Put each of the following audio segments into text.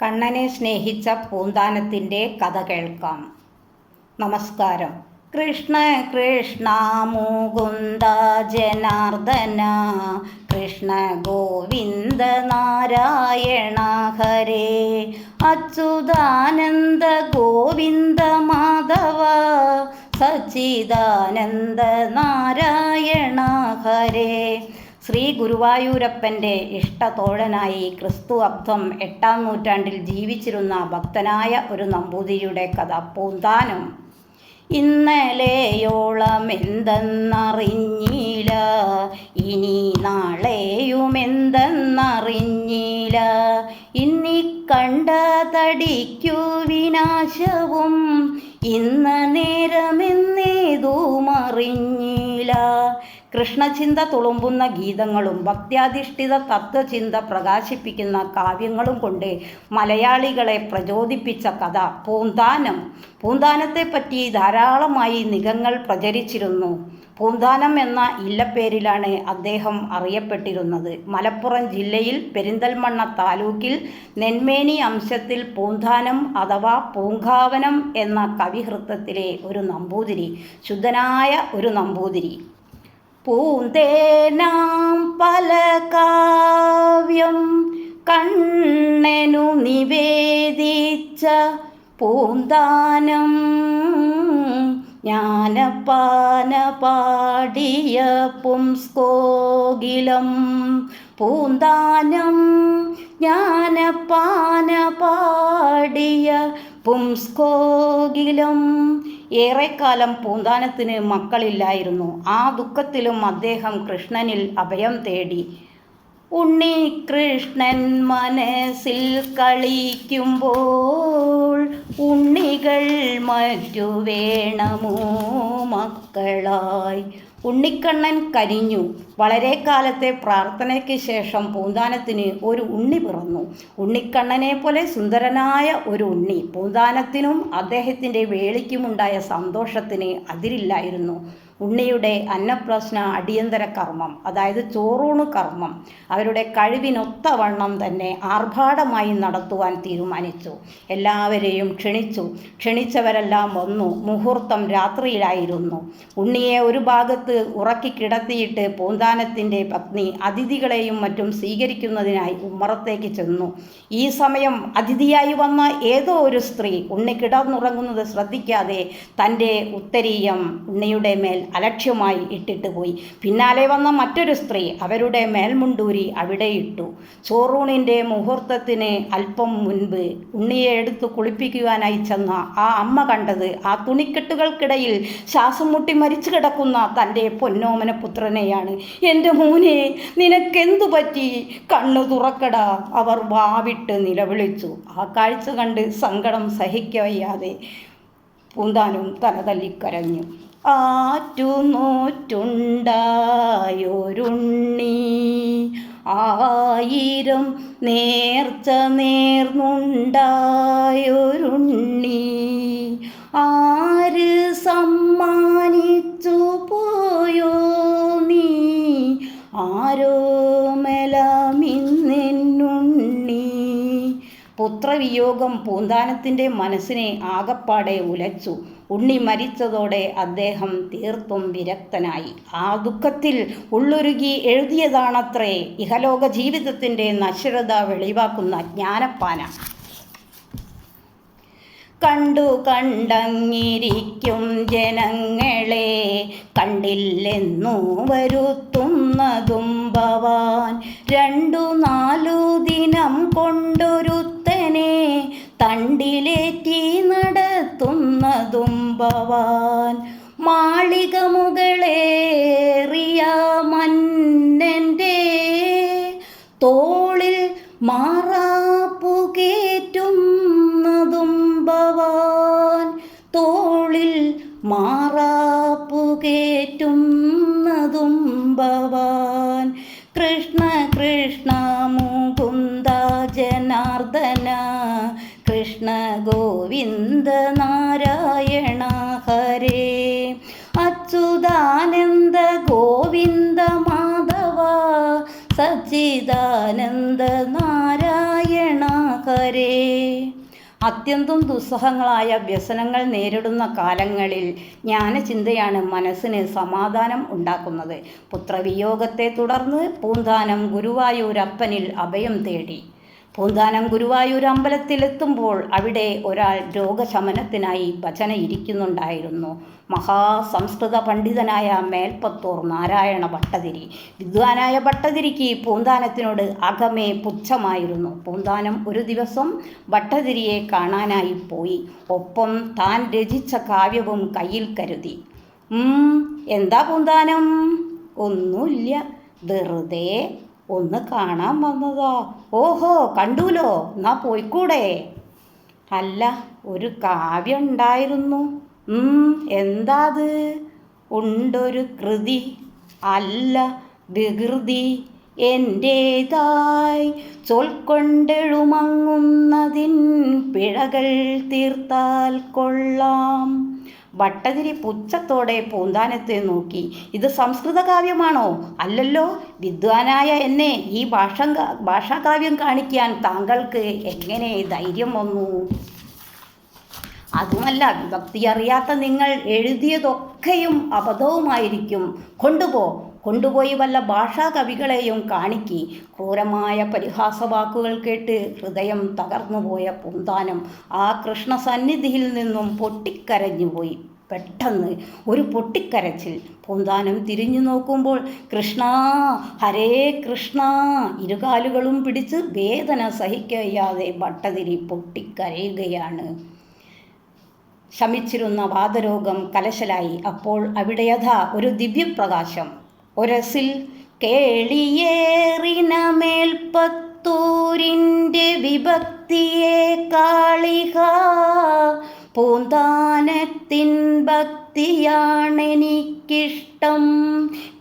കണ്ണനെ സ്നേഹിച്ച പൂന്താനത്തിൻ്റെ കഥ കേൾക്കാം. നമസ്കാരം. കൃഷ്ണ കൃഷ്ണ മുകുന്ദ ജനാർദ്ദന, കൃഷ്ണ ഗോവിന്ദ നാരായണ ഹരേ, അച്യുതാനന്ദ ഗോവിന്ദ മാധവ, സച്ചിദാനന്ദ നാരായണ ഹരേ. ശ്രീ ഗുരുവായൂരപ്പൻ്റെ ഇഷ്ടതോഴനായി ക്രിസ്തു അബ്ദം 8-ാം നൂറ്റാണ്ടിൽ ജീവിച്ചിരുന്ന ഭക്തനായ ഒരു നമ്പൂതിരിയുടെ കഥ. പൂന്താനം. ഇന്നലെയോളം എന്തെന്നറിഞ്ഞില്ല, ഇനി നാളെയുമെന്തെന്നറിഞ്ഞില്ല, ഇന്നി കണ്ട തടിക്കു വിനാശവും, ഇന്ന് നേരമെന്നേതും അറിഞ്ഞില്ല. കൃഷ്ണചിന്ത തുളുമ്പുന്ന ഗീതങ്ങളും ഭക്ത്യാധിഷ്ഠിത തത്വചിന്ത പ്രകാശിപ്പിക്കുന്ന കാവ്യങ്ങളും കൊണ്ട് മലയാളികളെ പ്രചോദിപ്പിച്ച കഥ പൂന്താനം. പൂന്താനത്തെപ്പറ്റി ധാരാളമായി നിഘങ്ങൾ പ്രചരിച്ചിരുന്നു. പൂന്താനം എന്ന ഇല്ലപ്പേരിലാണ് അദ്ദേഹം അറിയപ്പെട്ടിരുന്നത്. മലപ്പുറം ജില്ലയിൽ പെരിന്തൽമണ്ണ താലൂക്കിൽ നെന്മേനി അംശത്തിൽ പൂന്താനം അഥവാ പൂങ്കാവനം എന്ന കവിഹൃത്തത്തിലെ ഒരു നമ്പൂതിരി, ശുദ്ധനായ ഒരു നമ്പൂതിരി. പൂന്തേനാം പല കാവ്യം കണ്ണനു നിവേദിച്ച പൂന്താനം, ജ്ഞാനപ്പാന പാടിയ പുംസ്കോകിലം. പൂന്താനം ജ്ഞാനപ്പാന പാടിയ പുംസ്കോകിലം. ഏറെക്കാലം പൂന്താനത്തിന് മക്കളില്ലായിരുന്നു. ആ ദുഃഖത്തിലും അദ്ദേഹം കൃഷ്ണനിൽ അഭയം തേടി. ഉണ്ണികൃഷ്ണൻ മനസ്സിൽ കളിക്കുമ്പോൾ ഉണ്ണികൾ മറ്റു വേണമോ മക്കളായി. ഉണ്ണിക്കണ്ണൻ കനിഞ്ഞു. വളരെ കാലത്തെ പ്രാർത്ഥനയ്ക്ക് ശേഷം പൂന്താനത്തിന് ഒരു ഉണ്ണി പിറന്നു. ഉണ്ണിക്കണ്ണനെ പോലെ സുന്ദരനായ ഒരു ഉണ്ണി. പൂന്താനത്തിനും അദ്ദേഹത്തിൻ്റെ വേളിക്കുമുണ്ടായ സന്തോഷത്തിന് അതിരില്ലായിരുന്നു. ഉണ്ണിയുടെ അന്നപ്രശ്ന അടിയന്തര കർമ്മം, അതായത് ചോറൂണ് കർമ്മം, അവരുടെ കഴിവിനൊത്തവണ്ണം തന്നെ ആർഭാടമായി നടത്തുവാൻ തീരുമാനിച്ചു. എല്ലാവരെയും ക്ഷണിച്ചു. ക്ഷണിച്ചവരെല്ലാം വന്നു. മുഹൂർത്തം രാത്രിയിലായിരുന്നു. ഉണ്ണിയെ ഒരു ഭാഗത്ത് ഉറക്കി കിടത്തിയിട്ട് പൂന്താനത്തിൻ്റെ പത്നി അതിഥികളെയും മറ്റും സ്വീകരിക്കുന്നതിനായി ഉമ്മറത്തേക്ക് ചെന്നു. ഈ സമയം അതിഥിയായി വന്ന ഏതോ ഒരു സ്ത്രീ ഉണ്ണി കിടന്നുറങ്ങുന്നത് ശ്രദ്ധിക്കാതെ തൻ്റെ ഉത്തരീയം ഉണ്ണിയുടെ മേൽ അലക്ഷ്യമായി ഇട്ടിട്ട് പോയി. പിന്നാലെ വന്ന മറ്റൊരു സ്ത്രീ അവരുടെ മേൽമുണ്ടൂരി അവിടെ ഇട്ടു. ചോറൂണിൻ്റെ മുഹൂർത്തത്തിന് അല്പം മുൻപ് ഉണ്ണിയെ എടുത്ത് കുളിപ്പിക്കുവാനായി ചെന്ന ആ അമ്മ കണ്ടത് ആ തുണിക്കെട്ടുകൾക്കിടയിൽ ശ്വാസം മുട്ടി മരിച്ചു കിടക്കുന്ന തൻ്റെ പൊന്നോമന പുത്രനെയാണ്. എൻ്റെ മോനെ, നിനക്കെന്തു പറ്റി? കണ്ണു തുറക്കടാ, അവർ വാവിട്ട് നിലവിളിച്ചു. ആ കാഴ്ച കണ്ട് സങ്കടം സഹിക്കവയ്യാതെ പൂന്താനം തലതല്ലിക്കരഞ്ഞു. ആറ്റുനോറ്റുണ്ടായൊരുണ്ണി, 1000 നേർച്ച നേർന്നുണ്ടായൊരുണ്ണി, ആര് സമ്മാനിച്ചു പോയോ നീ, ആരോ മെലമിന്നെന്നുണ്ണി. പുത്രവിയോഗം പൂന്താനത്തിൻ്റെ മനസ്സിനെ ആകപ്പാടെ ഉലച്ചു. ഉണ്ണി മരിച്ചതോടെ അദ്ദേഹം തീർത്തും വിരക്തനായി. ആ ദുഃഖത്തിൽ ഉള്ളുരുകി എഴുതിയതാണത്രേ ഇഹലോക ജീവിതത്തിൻ്റെ നശ്വരത വെളിവാക്കുന്ന ജ്ഞാനപ്പാന. കണ്ടു കണ്ടങ്ങിരിക്കും ജനങ്ങളെ, കണ്ടില്ലെന്നു വരുത്തുന്നതും ഭവാൻ, 2-4 ദിനം കൊണ്ടൊരുത്തനെ തണ്ടിലേറ്റി നടത്തുന്നതും ഭവാൻ. മാളിക മുകളേറിയ മന്നൻ്റെ തോളിൽ മാറാപ്പുകേറ്റുന്നതും ഭവാൻ, തോളിൽ മാറാപ്പുകേറ്റുന്നതും ഭവാൻ. കൃഷ്ണ കൃഷ്ണ മുകുന്ദ ജനാർദ്ദന, കൃഷ്ണ ഗോവിന്ദ നാരായണ ഹരേ, അച്യുതാനന്ദ ഗോവിന്ദ മാധവ, സച്ചിദാനന്ദ നാരായണ ഹരേ. അത്യന്തം ദുസ്സഹങ്ങളായ വ്യസനങ്ങൾ നേരിടുന്ന കാലങ്ങളിൽ ജ്ഞാനചിന്തയാണ് മനസ്സിന് സമാധാനം ഉണ്ടാക്കുന്നത്. പുത്രവിയോഗത്തെ തുടർന്ന് പൂന്താനം ഗുരുവായൂരപ്പനിൽ അഭയം തേടി. പൂന്താനം ഗുരുവായൂർ അമ്പലത്തിലെത്തുമ്പോൾ അവിടെ ഒരാൾ രോഗശമനത്തിനായി ഭജന ഇരിക്കുന്നുണ്ടായിരുന്നു. മഹാസംസ്കൃത പണ്ഡിതനായ മേൽപ്പത്തൂർ നാരായണ ഭട്ടതിരി. വിദ്വാനായ ഭട്ടതിരിക്ക് പൂന്താനത്തിനോട് അകമേ പുച്ഛമായിരുന്നു. പൂന്താനം ഒരു ദിവസം ഭട്ടതിരിയെ കാണാനായി പോയി. ഒപ്പം താൻ രചിച്ച കാവ്യവും കയ്യിൽ കരുതി. എന്താ പൂന്താനം? ഒന്നുമില്ല, വെറുതെ ഒന്ന് കാണാൻ വന്നതാ. ഓഹോ, കണ്ടൂലോ, എന്നാ പോയിക്കൂടെ? അല്ല, ഒരു കാവ്യം ഉണ്ടായിരുന്നു. എന്താത്? ഉണ്ടൊരു കൃതി, അല്ല വികൃതി, എൻ്റേതായി ചൊൽക്കൊണ്ടെഴുമങ്ങുന്നതിൻ പിഴകൾ തീർത്താൽ കൊള്ളാം. ഭട്ടതിരി പുച്ഛത്തോടെ പൂന്താനത്തെ നോക്കി. ഇത് സംസ്കൃത കാവ്യമാണോ? അല്ലല്ലോ. വിദ്വാനായ എന്നെ ഈ ഭാഷാകാവ്യം കാണിക്കാൻ താങ്കൾക്ക് എങ്ങനെ ധൈര്യം വന്നു? അതുമല്ല, വിഭക്തി അറിയാത്ത നിങ്ങൾ എഴുതിയതൊക്കെയും അബദ്ധവുമായിരിക്കും. കൊണ്ടുപോയി വല്ല ഭാഷാകവികളെയും കാണിക്കി. ക്രൂരമായ പരിഹാസവാക്കുകൾ കേട്ട് ഹൃദയം തകർന്നുപോയ പൂന്താനം ആ കൃഷ്ണസന്നിധിയിൽ നിന്നും പൊട്ടിക്കരഞ്ഞുപോയി. പെട്ടെന്ന് ഒരു പൊട്ടിക്കരച്ചിൽ. പൂന്താനം തിരിഞ്ഞു നോക്കുമ്പോൾ കൃഷ്ണ, ഹരേ കൃഷ്ണ. ഇരുകാലുകളും പിടിച്ച് വേദന സഹിക്കവയ്യാതെ ഭട്ടതിരി പൊട്ടിക്കരയുകയാണ്. ശമിച്ചിരുന്ന വാതരോഗം കലശലായി. അപ്പോൾ അവിടെയഥാ ഒരു ദിവ്യപ്രകാശം. ഒരസിൽ കേളിയേറിന മേൽപ്പത്തൂരിൻ്റെ വിഭക്തിയെ കാളിക, പൂന്താനത്തിൻ ഭക്തിയാണെനിക്കിഷ്ടം.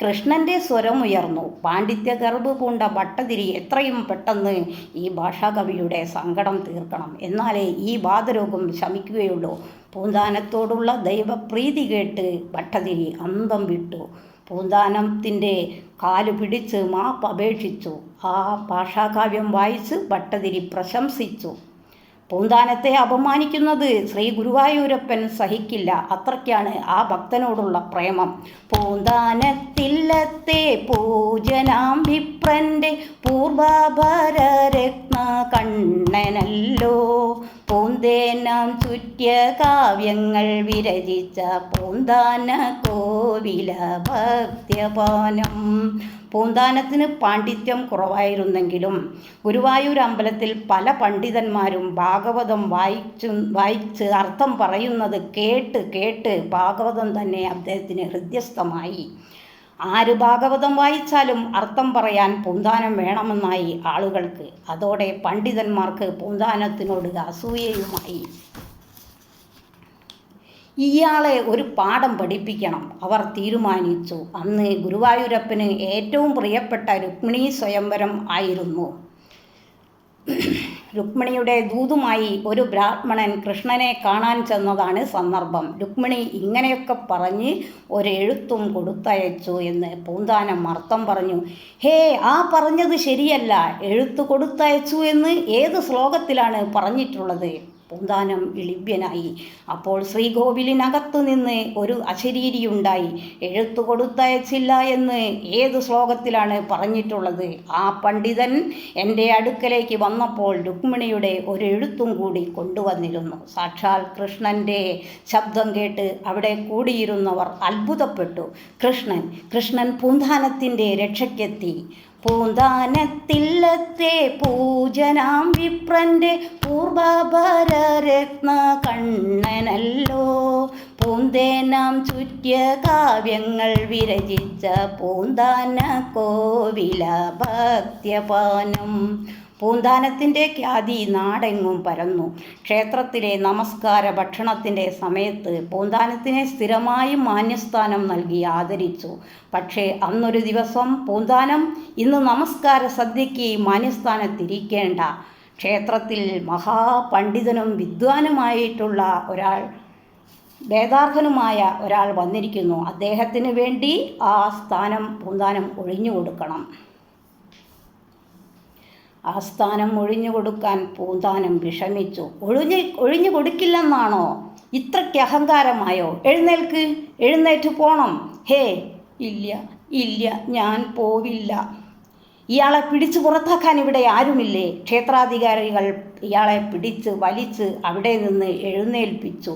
കൃഷ്ണൻ്റെ സ്വരമുയർന്നു. പാണ്ഡിത്യഗർഭ് പൂണ്ട ഭട്ടതിരി എത്രയും പെട്ടെന്ന് ഈ ഭാഷാകവിയുടെ സങ്കടം തീർക്കണം, എന്നാലേ ഈ വാതരോഗം ശമിക്കുകയുള്ളൂ. പൂന്താനത്തോടുള്ള ദൈവപ്രീതി കേട്ട് ഭട്ടതിരി അന്തം വിട്ടു. പൂന്താനത്തിൻ്റെ കാലു പിടിച്ച് മാപ്പ് അപേക്ഷിച്ചു. ആ ഭാഷാകാവ്യം വായിച്ച് ഭട്ടതിരി പ്രശംസിച്ചു. പൂന്താനത്തെ അപമാനിക്കുന്നത് ശ്രീ ഗുരുവായൂരപ്പൻ സഹിക്കില്ല. അത്രയ്ക്കാണ് ആ ഭക്തനോടുള്ള പ്രേമം. പൂന്താനത്തില്ലത്തെ പൂജനാം വിപ്രൻ്റെ പൂർവഭരരത്ന കണ്ണനല്ലോ. പൂന്തേനാം ചുറ്റിയ കാവ്യങ്ങൾ വിരചിച്ച പൂന്താന കോവില ഭക്ത്യപാനം. പൂന്താനത്തിന് പാണ്ഡിത്യം കുറവായിരുന്നെങ്കിലും ഗുരുവായൂർ അമ്പലത്തിൽ പല പണ്ഡിതന്മാരും ഭാഗവതം വായിച്ച് അർത്ഥം പറയുന്നത് കേട്ട് ഭാഗവതം തന്നെ അദ്ദേഹത്തിന് ഹൃദ്യസ്ഥമായി. ആര് ഭാഗവതം വായിച്ചാലും അർത്ഥം പറയാൻ പൂന്താനം വേണമെന്നായി ആളുകൾക്ക്. അതോടെ പണ്ഡിതന്മാർക്ക് പൂന്താനത്തിനോട് അസൂയയുമായി. ഇയാളെ ഒരു പാഠം പഠിപ്പിക്കണം അവർ തീരുമാനിച്ചു. അന്ന് ഗുരുവായൂരപ്പന് ഏറ്റവും പ്രിയപ്പെട്ട രുക്മിണീ സ്വയംവരം ആയിരുന്നു. രുക്മിണിയുടെ ദൂതുമായി ഒരു ബ്രാഹ്മണൻ കൃഷ്ണനെ കാണാൻ ചെന്നതാണ് സന്ദർഭം. രുക്മിണി ഇങ്ങനെയൊക്കെ പറഞ്ഞ് ഒരെഴുത്തും കൊടുത്തയച്ചു എന്ന് പൂന്താനം അർത്ഥം പറഞ്ഞു. ഹേ, ആ പറഞ്ഞത് ശരിയല്ല. എഴുത്ത് കൊടുത്തയച്ചു എന്ന് ഏത് ശ്ലോകത്തിലാണ് പറഞ്ഞിട്ടുള്ളത്? പൂന്താനം ഇളിഭ്യനായി. അപ്പോൾ ശ്രീകോവിലിനകത്തു നിന്ന് ഒരു അശരീരിയുണ്ടായി. എഴുത്തു കൊടുത്തയച്ചില്ല എന്ന് ഏത് ശ്ലോകത്തിലാണ് പറഞ്ഞിട്ടുള്ളത്? ആ പണ്ഡിതൻ എൻ്റെ അടുക്കലേക്ക് വന്നപ്പോൾ രുക്മിണിയുടെ ഒരു എഴുത്തും കൂടി കൊണ്ടുവന്നിരുന്നു. സാക്ഷാൽ കൃഷ്ണൻ്റെ ശബ്ദം കേട്ട് അവിടെ കൂടിയിരുന്നവർ അത്ഭുതപ്പെട്ടു. കൃഷ്ണൻ പൂന്താനത്തിൻ്റെ രക്ഷയ്ക്കെത്തി. പൂന്താനത്തില്ലത്തെ പൂജനാം വിപ്രൻ്റെ പൂർവഭരരത്ന കണ്ണനല്ലോ. പൂന്തേനാം ചുറ്റിയ കാവ്യങ്ങൾ വിരചിച്ച പൂന്താന കോവില ഭക്ത്യപാനം. പൂന്താനത്തിൻ്റെ ഖ്യാതി നാടെങ്ങും പരന്നു. ക്ഷേത്രത്തിലെ നമസ്കാര ഭക്ഷണത്തിൻ്റെ സമയത്ത് പൂന്താനത്തിനെ സ്ഥിരമായി മാന്യസ്ഥാനം നൽകി ആദരിച്ചു. പക്ഷേ അന്നൊരു ദിവസം പൂന്താനം ഇന്ന് നമസ്കാര സദ്യയ്ക്ക് മാന്യസ്ഥാനത്തിരിക്കേണ്ട. ക്ഷേത്രത്തിൽ മഹാപണ്ഡിതനും വിദ്വാനുമായിട്ടുള്ള ഒരാൾ, വേദാർഹനുമായ ഒരാൾ വന്നിരിക്കുന്നു. അദ്ദേഹത്തിന് വേണ്ടി ആ സ്ഥാനം പൂന്താനം ഒഴിഞ്ഞു കൊടുക്കണം. ആ സ്ഥാനം ഒഴിഞ്ഞു കൊടുക്കാൻ പൂന്താനം വിഷമിച്ചു. ഒഴിഞ്ഞു കൊടുക്കില്ലെന്നാണോ? ഇത്രയ്ക്ക് അഹങ്കാരമായോ? എഴുന്നേറ്റ് പോണം. ഹേ, ഇല്ല ഇല്ല, ഞാൻ പോവില്ല. ഇയാളെ പിടിച്ചു പുറത്താക്കാൻ ഇവിടെ ആരുമില്ലേ? ക്ഷേത്രാധികാരികൾ ഇയാളെ പിടിച്ച് വലിച്ച് അവിടെ നിന്ന് എഴുന്നേൽപ്പിച്ചു.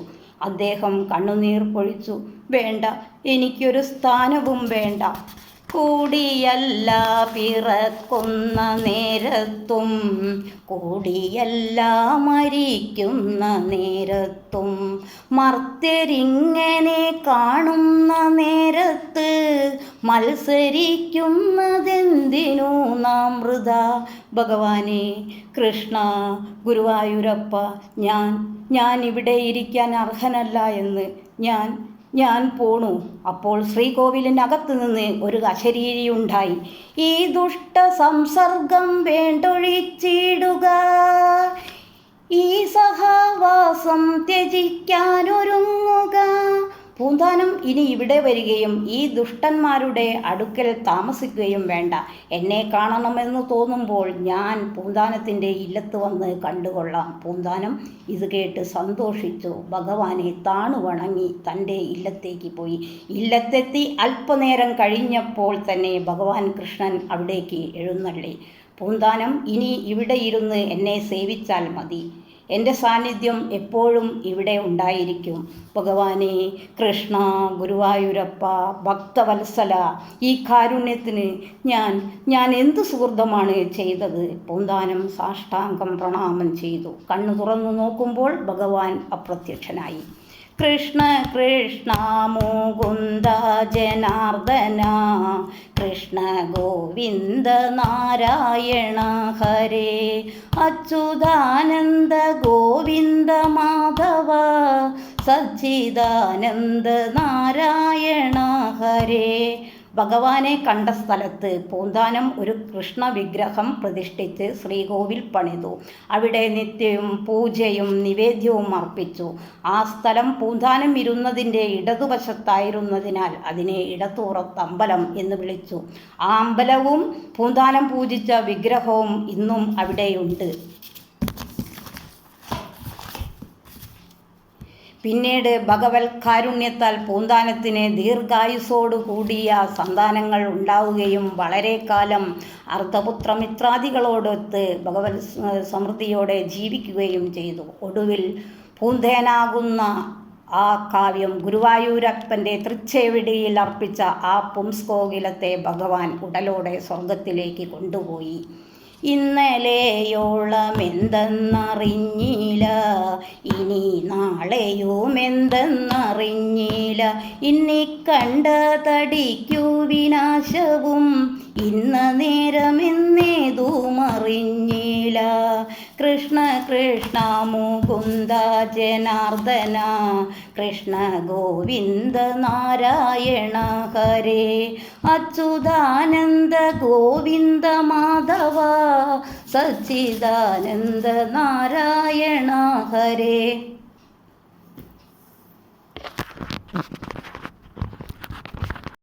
അദ്ദേഹം കണ്ണുനീർ പൊഴിച്ചു. വേണ്ട, എനിക്കൊരു സ്ഥാനവും വേണ്ട. കൂടിയല്ല പിറക്കുന്ന നേരത്തും കൂടിയല്ല മരിക്കുന്ന നേരത്തും മർത്യരിങ്ങനെ കാണുന്ന നേരത്ത് മത്സരിക്കുന്നതെന്തിനു നാം വൃഥാ? ഭഗവാനെ, കൃഷ്ണ, ഗുരുവായൂരപ്പ, ഞാൻ ഇവിടെ ഇരിക്കാൻ അർഹനല്ല എന്ന് ഞാൻ പോണു. അപ്പോൾ ശ്രീകോവിലിനകത്ത് നിന്ന് ഒരു അശരീരിയുണ്ടായി. ഈ ദുഷ്ട സംസർഗം വേണ്ടൊഴിച്ചിടുക, ഈ സഹവാസം ത്യജിക്കാനൊരുങ്ങുക. പൂന്താനം ഇനി ഇവിടെ വരികയും ഈ ദുഷ്ടന്മാരുടെ അടുക്കൽ താമസിക്കുകയും വേണ്ട. എന്നെ കാണണമെന്ന് തോന്നുമ്പോൾ ഞാൻ പൂന്താനത്തിൻ്റെ ഇല്ലത്ത് വന്ന് കണ്ടുകൊള്ളാം. പൂന്താനം ഇത് കേട്ട് സന്തോഷിച്ചു. ഭഗവാനെ താണു വണങ്ങി തൻ്റെ ഇല്ലത്തേക്ക് പോയി. ഇല്ലത്തെത്തി അല്പനേരം കഴിഞ്ഞപ്പോൾ തന്നെ ഭഗവാൻ കൃഷ്ണൻ അവിടേക്ക് എഴുന്നള്ളി. പൂന്താനം, ഇനി ഇവിടെ ഇരുന്ന് എന്നെ സേവിച്ചാൽ മതി. എൻ്റെ സാന്നിധ്യം എപ്പോഴും ഇവിടെ ഉണ്ടായിരിക്കും. ഭഗവാനെ, കൃഷ്ണ, ഗുരുവായൂരപ്പ, ഭക്തവത്സല, ഈ കാരുണ്യത്തിന് ഞാൻ എന്ത് സുഹൃതമാണ് ചെയ്തത്? പൂന്താനം സാഷ്ടാംഗം പ്രണാമം ചെയ്തു. കണ്ണു തുറന്നു നോക്കുമ്പോൾ ഭഗവാൻ അപ്രത്യക്ഷനായി. കൃഷ്ണ കൃഷ്ണ മുകുന്ദ ജനാർദ്ദന, കൃഷ്ണ ഗോവിന്ദ നാരായണ ഹരേ, അച്യുതാനന്ദ ഗോവിന്ദ മാധവ, സച്ചിദാനന്ദ നാരായണ ഹരേ. ഭഗവാനെ കണ്ട സ്ഥലത്ത് പൂന്താനം ഒരു കൃഷ്ണ വിഗ്രഹം പ്രതിഷ്ഠിച്ച് ശ്രീകോവിൽ പണിതു. അവിടെ നിത്യവും പൂജയും നിവേദ്യവും അർപ്പിച്ചു. ആ സ്ഥലം പൂന്താനം ഇരുന്നതിൻ്റെ ഇടതുവശത്തായിരുന്നതിനാൽ അതിനെ ഇടത്തൂറത്തമ്പലം എന്ന് വിളിച്ചു. ആ അമ്പലവും പൂന്താനം പൂജിച്ച വിഗ്രഹവും ഇന്നും അവിടെയുണ്ട്. പിന്നീട് ഭഗവത് കാരുണ്യത്താൽ പൂന്താനത്തിന് ദീർഘായുസ്സോടു കൂടിയ സന്താനങ്ങൾ ഉണ്ടാവുകയും വളരെ കാലം അർദ്ധപുത്രമിത്രാദികളോടൊത്ത് ഭഗവത് സമൃദ്ധിയോടെ ജീവിക്കുകയും ചെയ്തു. ഒടുവിൽ പൂന്തേനാകുന്ന ആ കാവ്യം ഗുരുവായൂരപ്പൻ്റെ തൃച്ചേവിടിയിൽ അർപ്പിച്ച ആ പുംസ്കോകിലത്തെ ഭഗവാൻ ഉടലോടെ സ്വർഗത്തിലേക്ക് കൊണ്ടുപോയി. ഇന്നലെയോളമെന്തെന്നറിഞ്ഞില്ല, ഇനി നാളെയുമെന്തെന്നറിഞ്ഞില്ല, ഇന്നി കണ്ട തടിക്കു വിനാശവും ഇന്ന നേരമെന്നേതുമറിഞ്ഞില്ല. കൃഷ്ണ കൃഷ്ണ മുകുന്ദ ജനാർദ്ദന, കൃഷ്ണ ഗോവിന്ദ നാരായണ ഹരേ, അച്യുതാനന്ദ ഗോവിന്ദ മാധവ, സച്ചിദാനന്ദ നാരായണ ഹരേ.